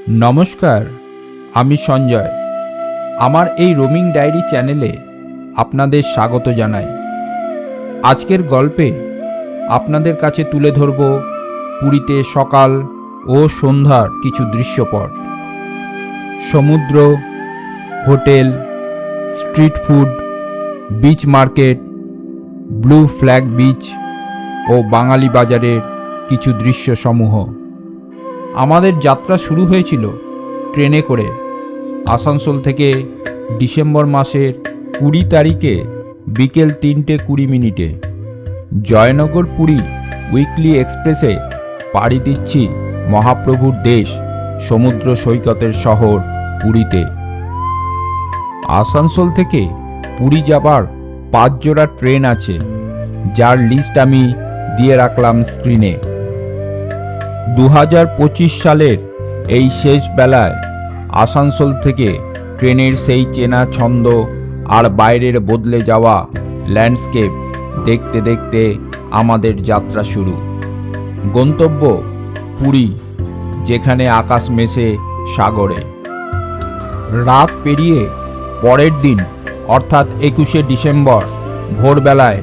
নমস্কার, আমি সঞ্জয়। আমার এই রোমিং ডায়েরি চ্যানেলে আপনাদের স্বাগত জানাই। আজকের গল্পে আপনাদের কাছে তুলে ধরব পুরীতে সকাল ও সন্ধ্যার কিছু দৃশ্যপট। সমুদ্র, hotel, street food, beach market, blue flag beach ও বাঙালি বাজারের কিছু দৃশ্যসমূহ। আমাদের যাত্রা শুরু হয়েছিল ট্রেনে করে আসানসোল থেকে ডিসেম্বর মাসের 20 তারিখে বিকেল 3:20 জয়নগর পুরী উইকলি এক্সপ্রেসে পাড়ি দিচ্ছি মহাপ্রভুর দেশ সমুদ্র সৈকতের শহর পুরীতে। আসানসোল থেকে পুরী যাবার 5 জোড়া ট্রেন আছে, যার লিস্ট আমি দিয়ে রাখলাম স্ক্রিনে। 2025 সালের এই শেষ বেলায় আসানসোল থেকে ট্রেনের সেই চেনা ছন্দ আর বাইরের বদলে যাওয়া ল্যান্ডস্কেপ দেখতে দেখতে আমাদের যাত্রা শুরু। গন্তব্য পুরী, যেখানে আকাশ মেশে সাগরে। রাত পেরিয়ে পরের দিন অর্থাৎ 21শে ডিসেম্বর ভোরবেলায়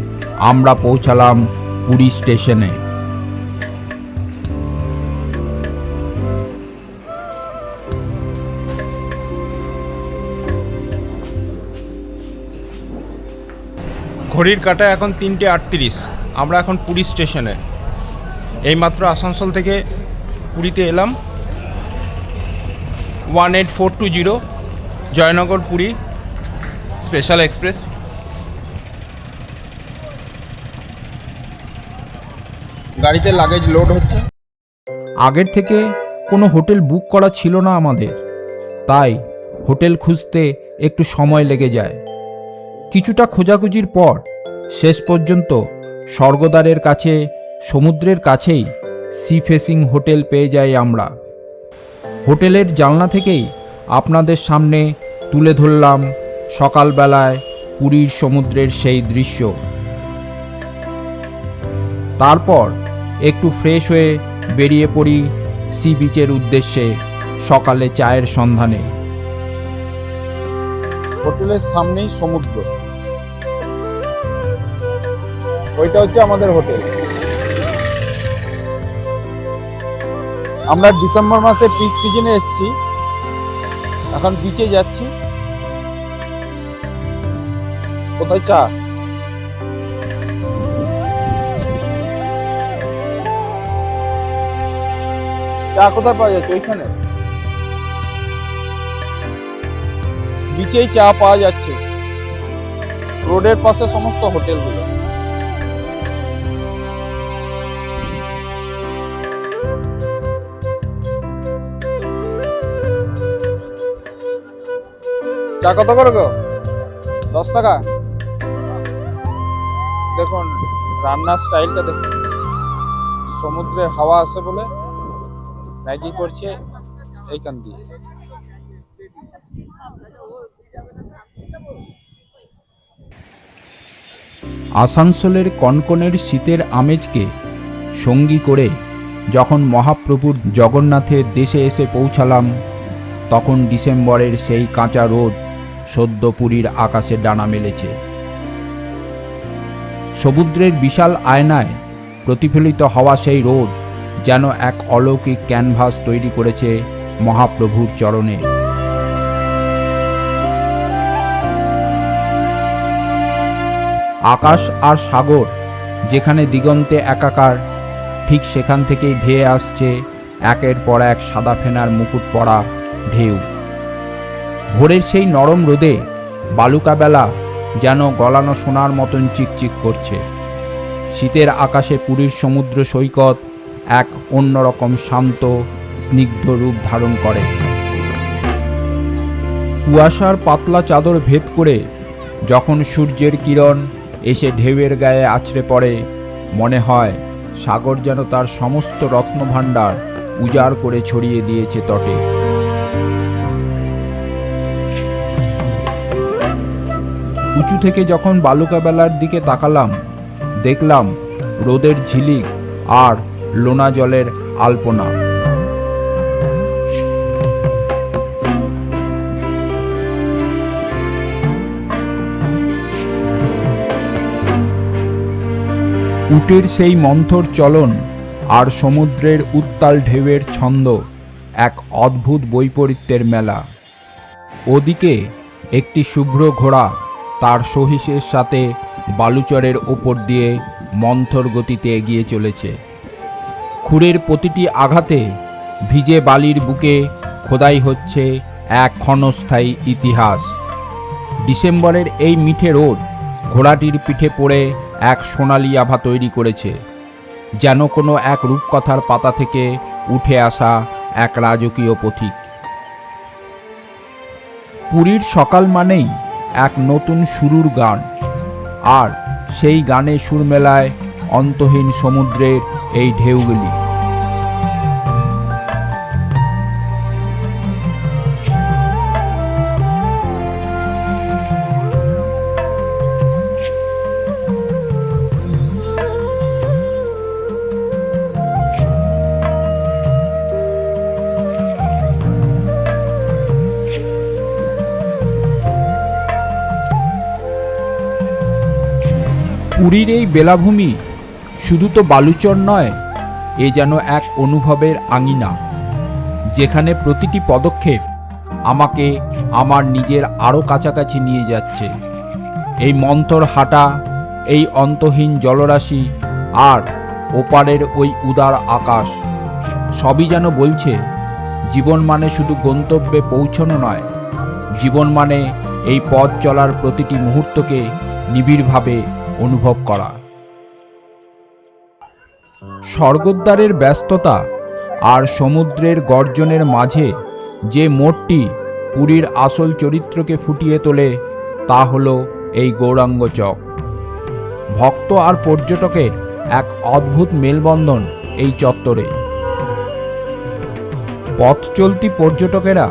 আমরা পৌঁছালাম পুরী স্টেশনে। ঘড়ির কাঁটা এখন 3:38। আমরা এখন পুরী স্টেশনে। এইমাত্র আসানসোল থেকে পুরীতে এলাম। 18420 জয়নগর পুরী স্পেশাল এক্সপ্রেস। গাড়িতে লাগেজ লোড হচ্ছে। আগের থেকে কোনো হোটেল বুক করা ছিল না আমাদের, তাই হোটেল খুঁজতে একটু সময় লেগে যায়। কিছুটা খোঁজাখুঁজির পর শেষ পর্যন্ত স্বর্গদ্বারের কাছে সমুদ্রের কাছেই সি ফেসিং হোটেল পেয়ে যাই আমরা। হোটেলের জানলা থেকেই আপনাদের সামনে তুলে ধরলাম সকালবেলায় পুরীর সমুদ্রের সেই দৃশ্য। তারপর একটু ফ্রেশ হয়ে বেরিয়ে পড়ি সি বিচের উদ্দেশ্যে সকালে চায়ের সন্ধানে। হোটেলের সামনেই সমুদ্র, ওইটা হচ্ছে আমাদের হোটেল। আমরা ডিসেম্বর মাসে পিক সিজনে এসেছি, এখন বিচে যাচ্ছি। কোথায় চা? চা কোথায় পাওয়া যাচ্ছে? ওইখানে বিচেই চা পাওয়া যাচ্ছে, রোডের পাশে সমস্ত হোটেলগুলো। চা কত করে গো? 10 টাকা। দেখুন রান্নার স্টাইলটা দেখুন। সমুদ্রের হাওয়া আসে বলে ম্যাগি করছে এইখান দিয়ে। আসানসোলের কনকনের শীতের আমেজকে সঙ্গী করে যখন মহাপ্রভুর জগন্নাথের দেশে এসে পৌঁছালাম, তখন ডিসেম্বরের সেই কাঁচা রোদ সদ্য পুরীর আকাশে ডানা মেলেছে। সমুদ্রের বিশাল আয়নায় প্রতিফলিত হওয়া সেই রোদ যেন এক অলৌকিক ক্যানভাস তৈরি করেছে মহাপ্রভুর চরণে। আকাশ আর সাগর যেখানে দিগন্তে একাকার, ঠিক সেখান থেকেই ধেয়ে আসছে একের পর এক সাদা ফেনার মুকুট পরা ঢেউ। ভোরের সেই নরম রোদে বালুকাবেলা যেন গলানো সোনার মতন চিকচিক করছে। শীতের আকাশে পুরীর সমুদ্র সৈকত এক অন্যরকম শান্ত স্নিগ্ধ রূপ ধারণ করে। কুয়াশার পাতলা চাদর ভেদ করে যখন সূর্যের কিরণ এসে ঢেউয়ের গায়ে আছড়ে পড়ে, মনে হয় সাগর যেন তার সমস্ত রত্নভাণ্ডার উজাড় করে ছড়িয়ে দিয়েছে তটে। উঁচু থেকে যখন বালুকাবেলার দিকে তাকালাম, দেখলাম রোদের ঝিলিক আর লোনা জলের আলপনা। উটের সেই মন্থর চলন আর সমুদ্রের উত্তাল ঢেউয়ের ছন্দ এক অদ্ভুত বৈপরীত্যের মেলা। ওদিকে একটি শুভ্র ঘোড়া তার সহিসের সাথে বালুচরের ওপর দিয়ে মন্থর গতিতে এগিয়ে চলেছে। খুরের প্রতিটি আঘাতে ভিজে বালির বুকে খোদাই হচ্ছে এক ক্ষণস্থায়ী ইতিহাস। ডিসেম্বরের এই মিঠে রোদ ঘোড়াটির পিঠে পড়ে এক সোনালি আভা তৈরি করেছে, যেন কোনো এক রূপকথার পাতা থেকে উঠে আসা এক রাজকীয় পথিক। পুরীর সকাল মানেই এক নতুন শুরুর গান, আর সেই গানে সুর মেলায় অন্তহীন সমুদ্রের এই ঢেউগুলি। পুরীর এই বেলাভূমি শুধু তো বালুচর নয়, এ যেন এক অনুভবের আঙিনা, যেখানে প্রতিটি পদক্ষেপ আমাকে আমার নিজের আরও কাছাকাছি নিয়ে যাচ্ছে। এই মন্থর হাঁটা, এই অন্তহীন জলরাশি আর ওপারের ওই উদার আকাশ, সবই যেন বলছে জীবন মানে শুধু গন্তব্যে পৌঁছানো নয়, জীবন মানে এই পথ চলার প্রতিটি মুহূর্তকে নিবিড়ভাবে অনুভব করা। স্বর্গদ্বারের ব্যস্ততা আর সমুদ্রের গর্জনের মাঝে যে মোড়টি পুরীর আসল চরিত্রকে ফুটিয়ে তোলে, তা হলো এই গৌরাঙ্গ চক। ভক্ত আর পর্যটকের এক অদ্ভুত মেলবন্ধন এই চত্বরে। পথ চলতি পর্যটকেরা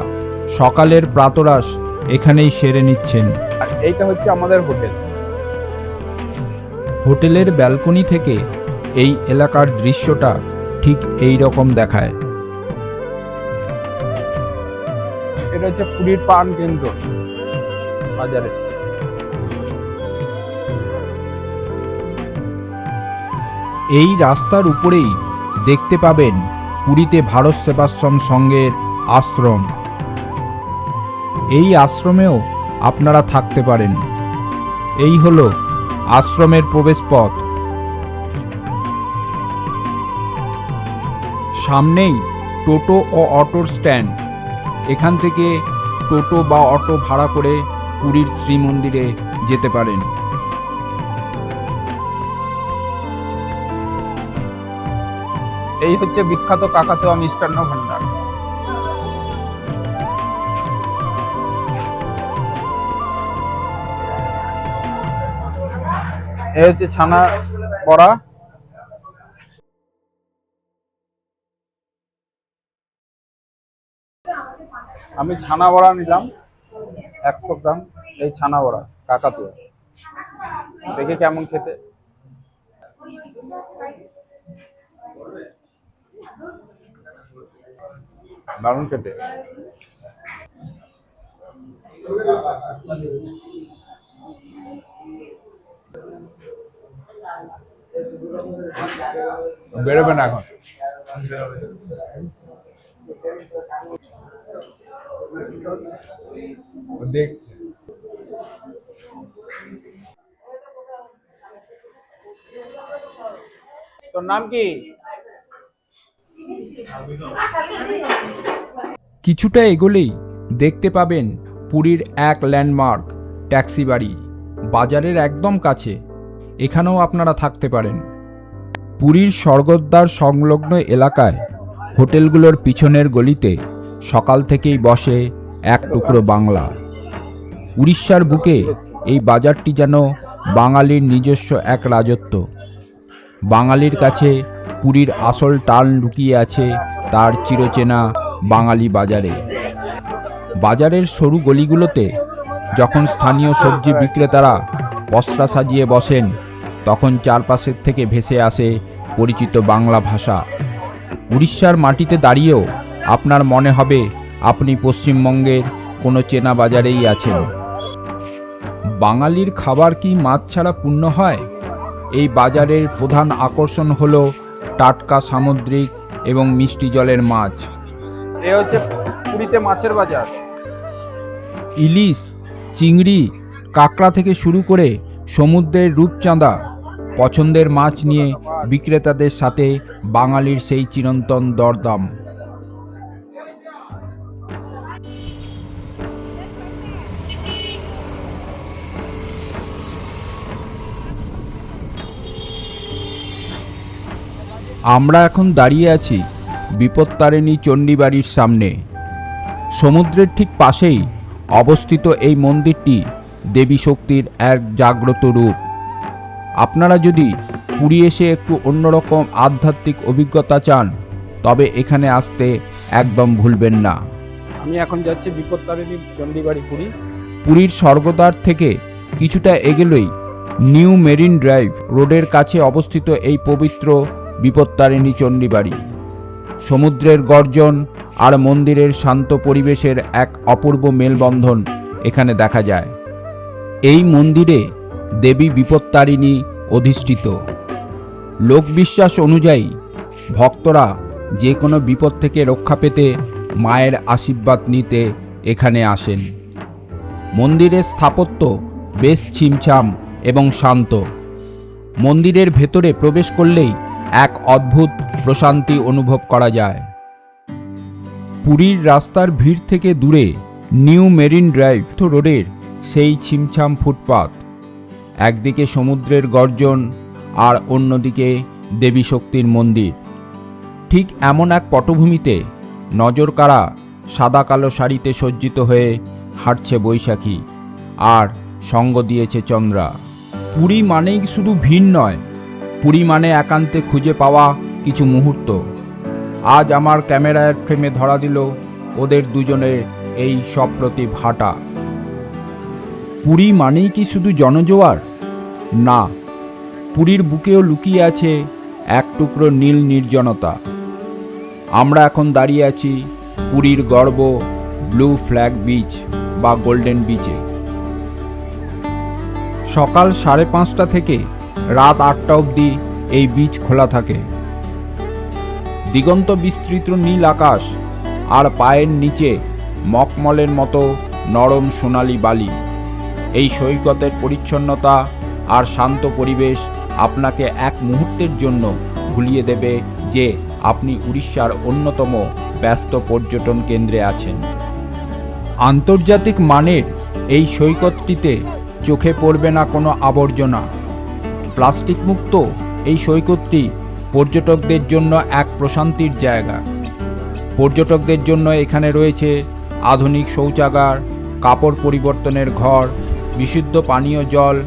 সকালের প্রাতরাশ এখানেই সেরে নিচ্ছেন। এইটা হচ্ছে আমাদের হোটেল। হোটেলের ব্যালকনি থেকে এই এলাকার দৃশ্যটা ঠিক এই রকম দেখায়। এটা হচ্ছে পুরীর পান কেন্দ্র বাজারে। এই রাস্তার উপরেই দেখতে পাবেন পুরীতে ভারত সেবাশ্রম সংঘের আশ্রম। এই আশ্রমেও আপনারা থাকতে পারেন। এই হলো আশ্রমের প্রবেশপথ। সামনেই টোটো ও অটোর স্ট্যান্ড। এখান থেকে টোটো বা অটো ভাড়া করে পুরীর শ্রীমন্দিরে যেতে পারেন। এই হচ্ছে বিখ্যাত কাকাতুয়া মিষ্টান্ন ভান্ডার। এই হচ্ছে ছানা বড়া। আমি ছানা বড়া নিলাম 100 গ্রাম। এই ছানা বড়া কাকাতুয়া, দেখে কেমন খেতে। দারুণ খেতে। বেরোবে না এখন। দেখছে। তোর নাম কি? কিছুটা এগোলেই দেখতে পাবেন পুরীর এক ল্যান্ডমার্ক ট্যাক্সি বাড়ি, বাজারের একদম কাছে। এখানেও আপনারা থাকতে পারেন। পুরীর স্বর্গদ্বার সংলগ্ন এলাকায় হোটেলগুলোর পিছনের গলিতে সকাল থেকেই বসে এক টুকরো বাংলা। উড়িষ্যার বুকে এই বাজারটি যেন বাঙালির নিজস্ব এক রাজত্ব। বাঙালির কাছে পুরীর আসল টান লুকিয়ে আছে তার চিরচেনা বাঙালি বাজারে। বাজারের সরু গলিগুলোতে যখন স্থানীয় সবজি বিক্রেতারা পসরা সাজিয়ে বসেন, তখন চারপাশের থেকে ভেসে আসে পরিচিত বাংলা ভাষা। উড়িষ্যার মাটিতে দাঁড়িয়েও আপনার মনে হবে আপনি পশ্চিমবঙ্গের কোনো চেনা বাজারেই আছেন। বাঙালির খাবার কি মাছ ছাড়া পূর্ণ হয়? এই বাজারের প্রধান আকর্ষণ হলো টাটকা সামুদ্রিক এবং মিষ্টি জলের মাছ। এ হচ্ছে পুরীতে মাছের বাজার। ইলিশ, চিংড়ি, কাঁকড়া থেকে শুরু করে সমুদ্রের রূপচাঁদা পছন্দের মাছ নিয়ে বিক্রেতাদের সাথে বাঙালির সেই চিরন্তন দরদাম। আমরা এখন দাঁড়িয়ে আছি বিপত্তারিণী চণ্ডীবাড়ির সামনে। সমুদ্রের ঠিক পাশেই অবস্থিত এই মন্দিরটি দেবী শক্তির এক জাগ্রত রূপ। আপনারা যদি পুরী এসে একটু অন্যরকম আধ্যাত্মিক অভিজ্ঞতা চান তবে এখানে আসতে একদম ভুলবেন না। আমি এখন যাচ্ছি বিপত্তারিণী চণ্ডীবাড়ি পুরী। পুরীর স্বর্গদ্বার থেকে কিছুটা এগোলেই নিউ মেরিন ড্রাইভ রোডের কাছে অবস্থিত এই পবিত্র বিপত্তারিণী চণ্ডীবাড়ি। সমুদ্রের গর্জন আর মন্দিরের শান্ত পরিবেশের এক অপূর্ব মেলবন্ধন এখানে দেখা যায়। এই মন্দিরে দেবী বিপত্তারিণী অধিষ্ঠিত। লোকবিশ্বাস অনুযায়ী ভক্তরা যে কোনো বিপদ থেকে রক্ষা পেতে মায়ের আশীর্বাদ নিতে এখানে আসেন। মন্দিরের স্থাপত্য বেশ ছিমছাম এবং শান্ত। মন্দিরের ভেতরে প্রবেশ করলেই এক অদ্ভুত প্রশান্তি অনুভব করা যায়। পুরীর রাস্তার ভিড় থেকে দূরে নিউ মেরিন ড্রাইভ রোডের সেই ছিমছাম ফুটপাত, একদিকে সমুদ্রের গর্জন আর অন্যদিকে দেবী শক্তির মন্দির। ঠিক এমন এক পটভূমিতে নজরকাড়া সাদা কালো শাড়িতে সজ্জিত হয়ে হাঁটছে বৈশাখী, আর সঙ্গ দিয়েছে চন্দ্রা। পুরী মানেই শুধু ভিড় নয়, পুরী মানে একান্তে খুঁজে পাওয়া কিছু মুহূর্ত। আজ আমার ক্যামেরার ফ্রেমে ধরা দিল ওদের দুজনের এই সপ্রতিভ হাঁটা। পুরী মানেই কি শুধু জনজোয়ার? না, পুরীর বুকেও লুকিয়ে আছে এক টুকরো নীল নির্জনতা। আমরা এখন দাঁড়িয়ে আছি পুরীর গর্ব ব্লু ফ্ল্যাগ বিচ বা গোল্ডেন বিচে। সকাল 5:30 থেকে রাত 8টা অবধি এই বিচ খোলা থাকে। দিগন্ত বিস্তৃত নীল আকাশ আর পায়ের নিচে মখমলের মতো নরম সোনালি বালি। এই সৈকতের পরিচ্ছন্নতা আর শান্ত পরিবেশ আপনাকে এক মুহূর্তের জন্য ভুলিয়ে দেবে যে আপনি উড়িষ্যার অন্যতম ব্যস্ত পর্যটন কেন্দ্রে আছেন। আন্তর্জাতিক মানের এই সৈকতটিতে চোখে পড়বে না কোনো আবর্জনা। প্লাস্টিক মুক্ত এই সৈকতটি পর্যটকদের জন্য এক প্রশান্তির জায়গা। পর্যটকদের জন্য এখানে রয়েছে আধুনিক শৌচাগার, কাপড় পরিবর্তনের ঘর, বিশুদ্ধ পানীয় জল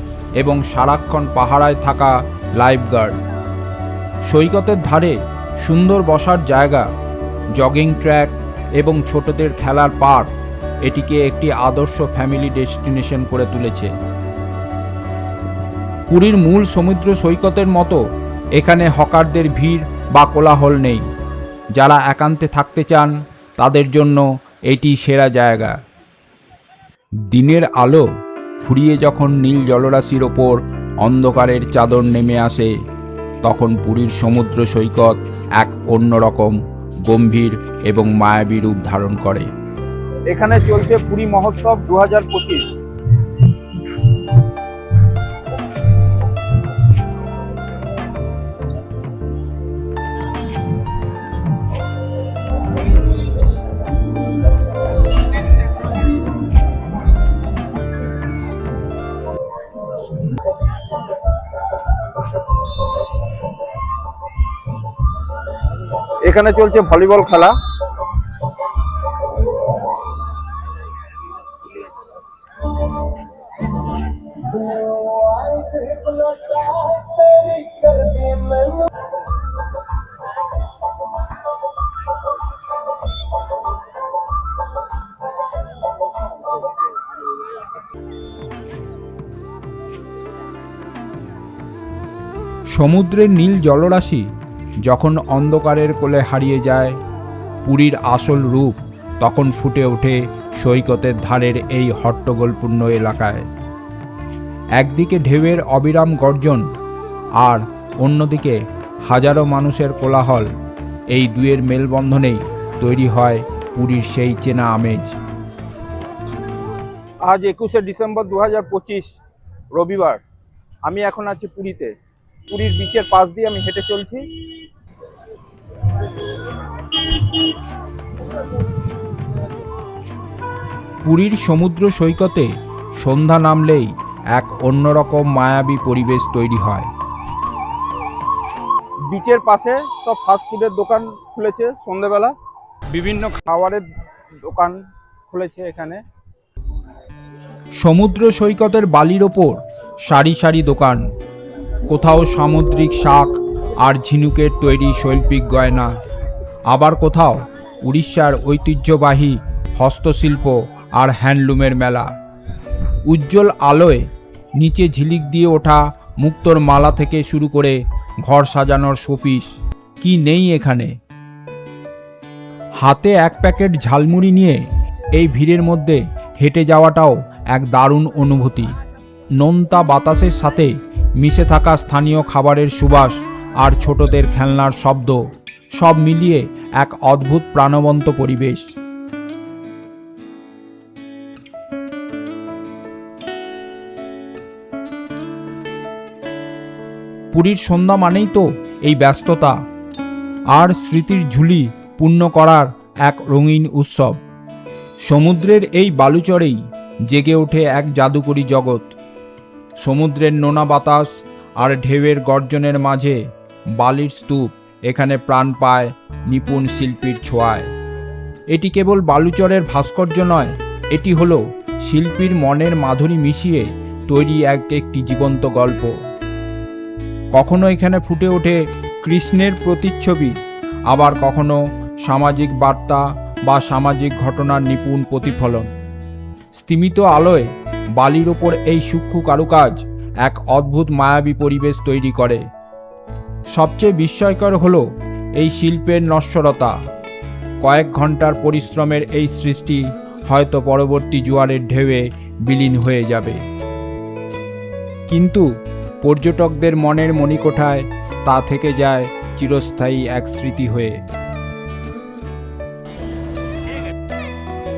এবং সারাক্ষণ পাহারায় থাকা লাইফগার্ড। সৈকতের ধারে সুন্দর বসার জায়গা, জগিং ট্র্যাক এবং ছোটদের খেলার পার্ক এটিকে একটি আদর্শ ফ্যামিলি ডেস্টিনেশন করে তুলেছে। পুরীর মূল সমুদ্র সৈকতের মতো এখানে হকারদের ভিড় বা কোলাহল নেই। যারা একান্তে থাকতে চান তাদের জন্য এটি সেরা জায়গা। দিনের আলো ফুরিয়ে যখন নীল জলরাশির ওপর অন্ধকারের চাদর নেমে আসে, তখন পুরীর সমুদ্র সৈকত এক অন্যরকম গম্ভীর এবং মায়াবী রূপ ধারণ করে। এখানে চলছে পুরী মহোৎসব 2025। এখানে চলছে ভলিবল খেলা। সমুদ্রের নীল জলরাশি যখন অন্ধকারের কোলে হারিয়ে যায়, পুরীর আসল রূপ তখন ফুটে ওঠে সৈকতের ধারের এই হট্টগোলপূর্ণ এলাকায়। একদিকে ঢেউয়ের অবিরাম গর্জন, আর অন্যদিকে হাজারো মানুষের কোলাহল। এই দুয়ের মেলবন্ধনেই তৈরি হয় পুরীর সেই চেনা আমেজ। আজ 21শে ডিসেম্বর 2025 রবিবার। আমি এখন আছি পুরীতে। পুরীর বিচের পাশ দিয়ে আমি হেঁটে চলছি। পুরীর সমুদ্র সৈকতে সন্ধ্যা নামলেই এক অন্যরকম মায়াবী পরিবেশ তৈরি হয়। বিচের পাশে সব ফাস্টফুডের দোকান খুলেছে, সন্ধ্যেবেলা বিভিন্ন খাবারের দোকান খুলেছে এখানে। সমুদ্র সৈকতের বালির ওপর সারি সারি দোকান, কোথাও সামুদ্রিক শাক আর ঝিনুকের তৈরি শৈল্পিক গয়না, আবার কোথাও উড়িষ্যার ঐতিহ্যবাহী হস্তশিল্প আর হ্যান্ডলুমের মেলা। উজ্জ্বল আলোয় নিচে ঝিলিক দিয়ে ওঠা মুক্তোর মালা থেকে শুরু করে ঘর সাজানোর শোপিস কি নেই এখানে। হাতে এক প্যাকেট ঝালমুড়ি নিয়ে এই ভিড়ের মধ্যে হেঁটে যাওয়াটাও এক দারুণ অনুভূতি। নোনতা বাতাসের সাথে মিশে থাকা স্থানীয় খাবারের সুবাস আর ছোটদের খেলনার শব্দ, সব মিলিয়ে এক অদ্ভুত প্রাণবন্ত পরিবেশ। পুরীর সন্ধ্যা মানেই তো এই ব্যস্ততা আর স্মৃতির ঝুলি পূর্ণ করার এক রঙিন উৎসব। সমুদ্রের এই বালুচরেই জেগে ওঠে এক জাদুকরী জগৎ। সমুদ্রের নোনা বাতাস আর ঢেউয়ের গর্জনের মাঝে বালির স্তূপ এখানে প্রাণ পায় নিপুণ শিল্পীর ছোঁয়ায়। এটি কেবল বালুচরের ভাস্কর্য নয়, এটি হলো শিল্পীর মনের মাধুরী মিশিয়ে তৈরি একটি জীবন্ত গল্প। কখনো এখানে ফুটে ওঠে কৃষ্ণের প্রতিচ্ছবি, আবার কখনো সামাজিক বার্তা বা সামাজিক ঘটনার নিপুণ প্রতিফলন। স্তিমিত আলোয় বালির ওপর এই সূক্ষ্ম কারুকাজ এক অদ্ভুত মায়াবী পরিবেশ তৈরি করে। সবচেয়ে বিস্ময়কর হলো এই শিল্পের নশ্বরতা। কয়েক ঘন্টার পরিশ্রমের এই সৃষ্টি হয়তো পরবর্তী জোয়ারের ঢেউয়ে বিলীন হয়ে যাবে, কিন্তু পর্যটকদের মনের মণিকোঠায় তা থেকে যায় চিরস্থায়ী এক স্মৃতি হয়ে।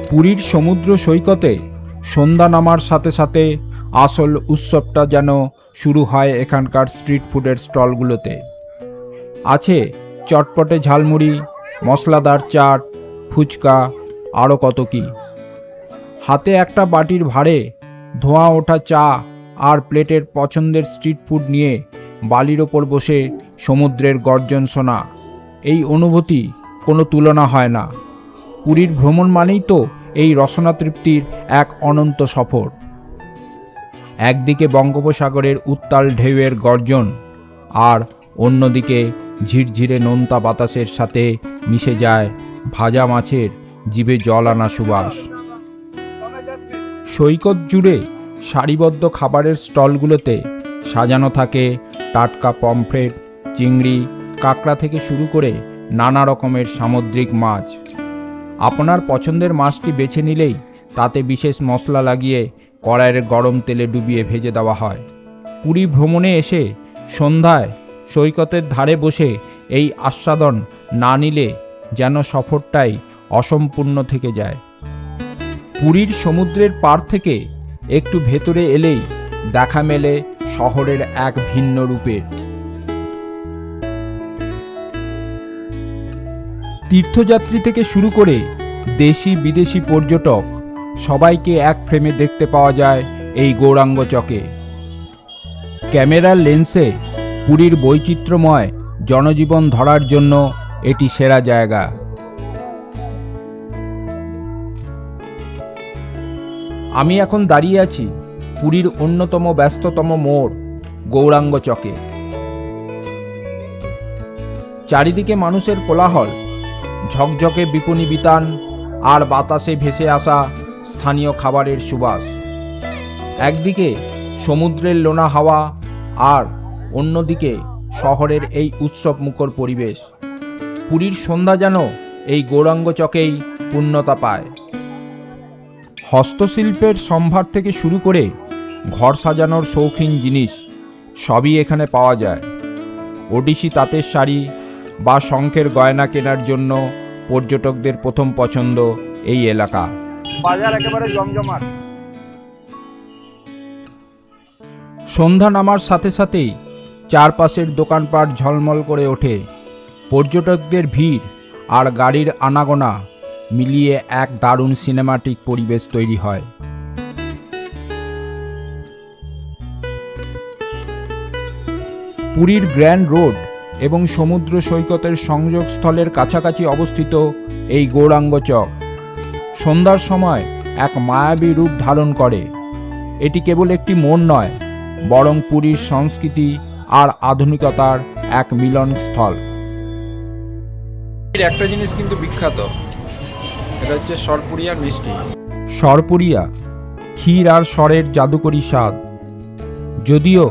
পুরীর সমুদ্র সৈকতে সন্ধ্যা নামার সাথে সাথে আসল উৎসবটা যেন শুরু হয় এখানকার স্ট্রিট ফুডের স্টলগুলোতে। আছে চটপটে ঝালমুড়ি, মশলাদার চাট, ফুচকা, আরও কত কি। হাতে একটা বাটির ভাঁড়ে ধোঁয়া ওঠা চা আর প্লেটের পছন্দের স্ট্রিট ফুড নিয়ে বালির ওপর বসে সমুদ্রের গর্জন শোনা, এই অনুভূতি কোনো তুলনা হয় না। পুরীর ভ্রমণ মানেই তো এই রসনা তৃপ্তির এক অনন্ত সফর। একদিকে বঙ্গোপসাগরের উত্তাল ঢেউয়ের গর্জন, আর অন্যদিকে ঝিরঝিরে নোনতা বাতাসের সাথে মিশে যায় ভাজা মাছের জিভে জল আনা সুবাস। সৈকত জুড়ে সারিবদ্ধ খাবারের স্টলগুলোতে সাজানো থাকে টাটকা পমফ্রেট, চিংড়ি, কাঁকড়া থেকে শুরু করে নানা রকমের সামুদ্রিক মাছ। আপনার পছন্দের মাছটি বেছে নিলেই তাতে বিশেষ মশলা লাগিয়ে কড়াইয়ের গরম তেলে ডুবিয়ে ভেজে দেওয়া হয়। পুরী ভ্রমণে এসে সন্ধ্যায় সৈকতের ধারে বসে এই আস্বাদন না নিলে যেন সফরটাই অসম্পূর্ণ থেকে যায়। পুরীর সমুদ্রের পাড় থেকে একটু ভেতরে এলেই দেখা মেলে শহরের এক ভিন্ন রূপের। তীর্থযাত্রী থেকে শুরু করে দেশি বিদেশি পর্যটক সবাইকে এক ফ্রেমে দেখতে পাওয়া যায় এই গৌরাঙ্গ চকে। ক্যামেরার লেন্সে পুরীর বৈচিত্র্যময় জনজীবন ধরার জন্য এটি সেরা জায়গা। আমি এখন দাঁড়িয়ে আছি পুরীর অন্যতম ব্যস্ততম মোড় গৌরাঙ্গ চকে। চারিদিকে মানুষের কোলাহল, ঝকঝকে বিপণী বিতান আর বাতাসে ভেসে আসা স্থানীয় খাবারের সুবাস। একদিকে সমুদ্রের লোনা হাওয়া আর অন্যদিকে শহরের এই উৎসবমুখর পরিবেশ। পুরীর সন্ধ্যা যেন এই গৌরাঙ্গ চকেই পূর্ণতা পায়। হস্তশিল্পের সম্ভার থেকে শুরু করে ঘর সাজানোর শৌখিন জিনিস, সবই এখানে পাওয়া যায়। ওডিসি তাঁতের শাড়ি বা শঙ্খের গয়না কেনার জন্য পর্যটকদের প্রথম পছন্দ এই এলাকা। বাজার একেবারে জমজমাট। সন্ধ্যা নামার সাথে সাথেই চারপাশের দোকানপাট ঝলমল করে ওঠে। পর্যটকদের ভিড় আর গাড়ির আনাগোনা মিলিয়ে এক দারুণ সিনেমাটিক পরিবেশ তৈরি হয়। পুরীর গ্র্যান্ড রোড এবং সমুদ্র সৈকতের সংযোগস্থলের কাছাকাছি অবস্থিত এই গৌরাঙ্গ চক সন্ধ্যার সময় এক মায়াবী রূপ ধারণ করে। এটি কেবল একটি মোড় নয়, বরং পুরীর সংস্কৃতি আর আধুনিকতার এক মিলনস্থল। একটা জিনিস কিন্তু বিখ্যাত, এটা হচ্ছে সরপুরিয়া মিষ্টি। সরপুরিয়া ক্ষীর আর স্বরের জাদুকরী স্বাদ। যদিও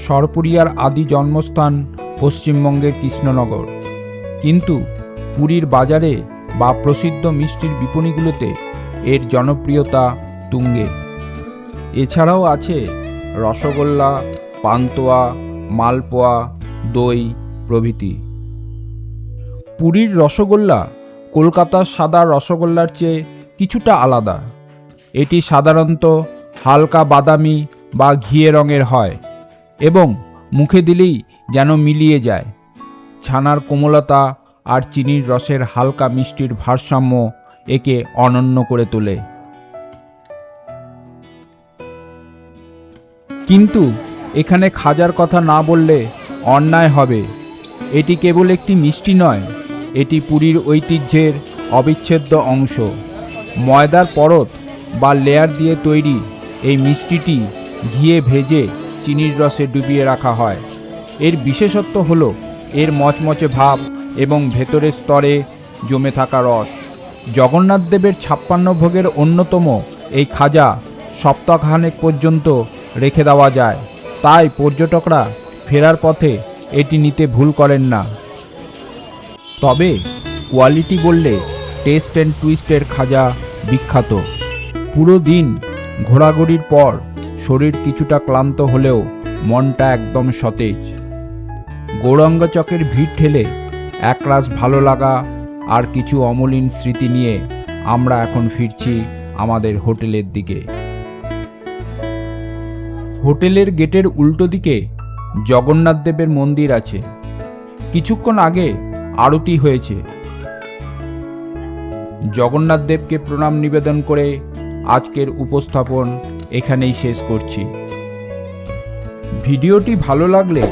সরপুরিয়ার আদি জন্মস্থান পশ্চিমবঙ্গের কৃষ্ণনগর, কিন্তু পুরীর বাজারে বা প্রসিদ্ধ মিষ্টির বিপণীগুলোতে এর জনপ্রিয়তা তুঙ্গে। এছাড়াও আছে রসগোল্লা, পান্তুয়া, মালপোয়া, দই প্রভৃতি। পুরীর রসগোল্লা কলকাতার সাদা রসগোল্লার চেয়ে কিছুটা আলাদা। এটি সাধারণত হালকা বাদামি বা ঘিয়ে রঙের হয় এবং মুখে দিলেই যেন মিলিয়ে যায়। ছানার কোমলতা আর চিনির রসের হালকা মিষ্টির ভারসাম্য একে অনন্য করে তোলে। কিন্তু এখানে খাজার কথা না বললে অন্যায় হবে। এটি কেবল একটি মিষ্টি নয়, এটি পুরীর ঐতিহ্যের অবিচ্ছেদ্য অংশ। ময়দার পরত বা লেয়ার দিয়ে তৈরি এই মিষ্টিটি ঘিয়ে ভেজে চিনির রসে ডুবিয়ে রাখা হয়। এর বিশেষত্ব হলো এর মচমচে ভাব এবং ভেতরের স্তরে জমে থাকা রস। জগন্নাথ দেবের 56 ভোগের অন্যতম এই খাজা সপ্তাহখানেক পর্যন্ত রেখে দেওয়া যায়, তাই পর্যটকরা ফেরার পথে এটি নিতে ভুল করেন না। তবে কোয়ালিটি বললে টেস্ট অ্যান্ড টুইস্টের খাজা বিখ্যাত। পুরো দিন ঘোরাঘুরির পর শরীর কিছুটা ক্লান্ত হলেও মনটা একদম সতেজ। গৌরাঙ্গ চকের ভিড় ঠেলে একরাশ ভালো লাগা আর কিছু অমলিন স্মৃতি নিয়ে আমরা এখন ফিরছি আমাদের হোটেলের দিকে। হোটেলের গেটের উল্টো দিকে জগন্নাথ দেবের মন্দির আছে। কিছুক্ষণ আগে আরতি হয়েছে। জগন্নাথ দেবকে প্রণাম নিবেদন করে আজকের উপস্থাপন এখানেই শেষ করছি। ভিডিওটি ভালো লাগলে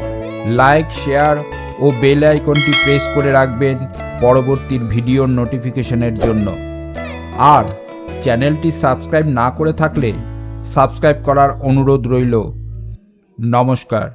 লাইক, শেয়ার ও বেল আইকনটি প্রেস করে রাখবেন পরবর্তী ভিডিওর নোটিফিকেশনের জন্য। আর চ্যানেলটি সাবস্ক্রাইব না করে থাকলে সাবস্ক্রাইব করার অনুরোধ রইল। নমস্কার।